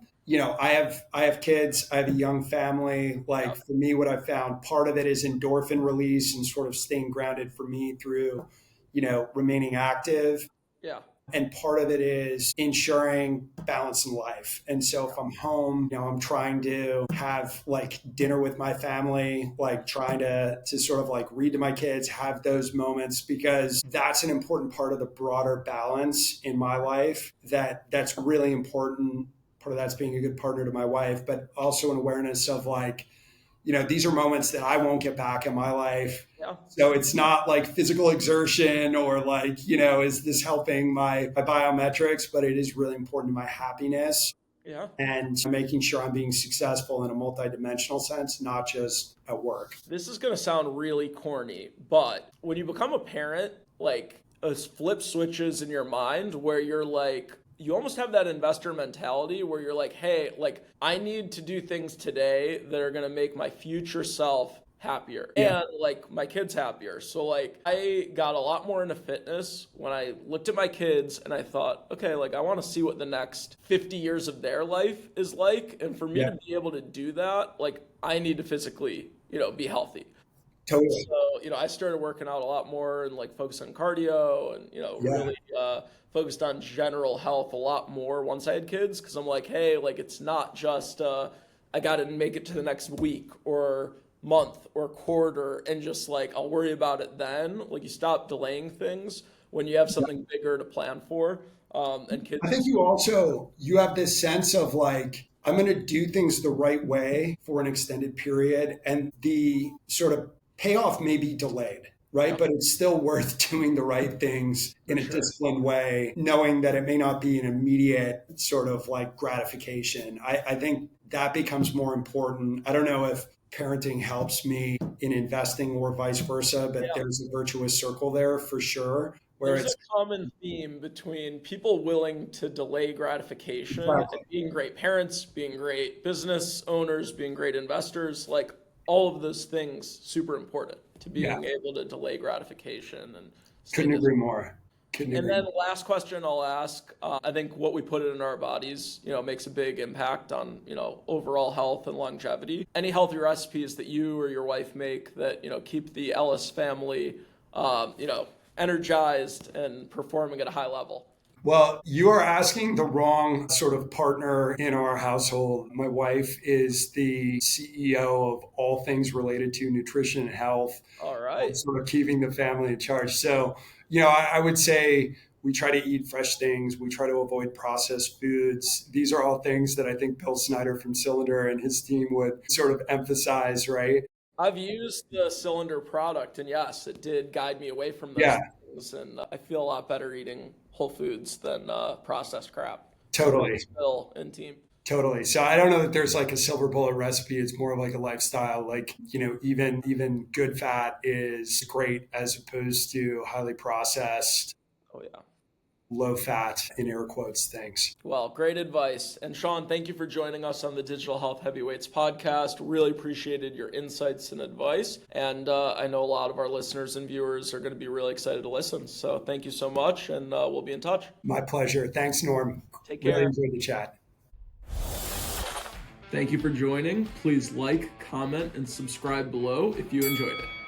have kids, I have a young family. Yeah. Like for me, what I've found, part of it is endorphin release and sort of staying grounded for me through, remaining active. Yeah. And part of it is ensuring balance in life. And so if I'm home, I'm trying to have like dinner with my family, like trying to sort of like read to my kids, have those moments, because that's an important part of the broader balance in my life. That's really important. Part of that's being a good partner to my wife, but also an awareness of like, these are moments that I won't get back in my life. Yeah. So it's not like physical exertion or like, is this helping my biometrics, but it is really important to my happiness Yeah. and making sure I'm being successful in a multidimensional sense, not just at work. This is going to sound really corny, but when you become a parent, like a flip switches in your mind where you're like, you almost have that investor mentality where you're like, hey, like I need to do things today that are going to make my future self happier and like my kids happier. So like I got a lot more into fitness when I looked at my kids and I thought, okay, like I want to see what the next 50 years of their life is like. And for me to be able to do that, like I need to physically, be healthy. Totally. So, I started working out a lot more and like focused on cardio and, really focused on general health a lot more once I had kids. Cause I'm like, hey, like it's not just, I got to make it to the next week or month or quarter and just like, I'll worry about it then. Like you stop delaying things when you have something bigger to plan for. And kids. I think you have this sense of like, I'm going to do things the right way for an extended period. And the sort of payoff may be delayed, right? But it's still worth doing the right things in a disciplined way, knowing that it may not be an immediate sort of like gratification. I think that becomes more important. I don't know if parenting helps me in investing or vice versa, but there's a virtuous circle there for sure. There's a common theme between people willing to delay gratification and being great parents, being great business owners, being great investors, like all of those things super important to being able to delay gratification. And couldn't agree more. And then last question I'll ask, I think what we put in our bodies, makes a big impact on, overall health and longevity. Any healthy recipes that you or your wife make that, keep the Ellis family, energized and performing at a high level? Well, you are asking the wrong sort of partner in our household. My wife is the CEO of all things related to nutrition and health. All right. Sort of keeping the family in charge. So, I would say we try to eat fresh things. We try to avoid processed foods. These are all things that I think Bill Snyder from Cylinder and his team would sort of emphasize, right? I've used the Cylinder product, and yes, it did guide me away from those things, and I feel a lot better eating whole foods than processed crap. Totally. Bill and team. Totally. So I don't know that there's like a silver bullet recipe. It's more of like a lifestyle. Like, even good fat is great as opposed to highly processed. Oh yeah. Low fat, in air quotes, things. Well, great advice. And Shawn, thank you for joining us on the Digital Health Heavyweights podcast. Really appreciated your insights and advice. And I know a lot of our listeners and viewers are going to be really excited to listen. So thank you so much, and we'll be in touch. My pleasure. Thanks, Norm. Take care. Really enjoyed the chat. Thank you for joining. Please like, comment, and subscribe below if you enjoyed it.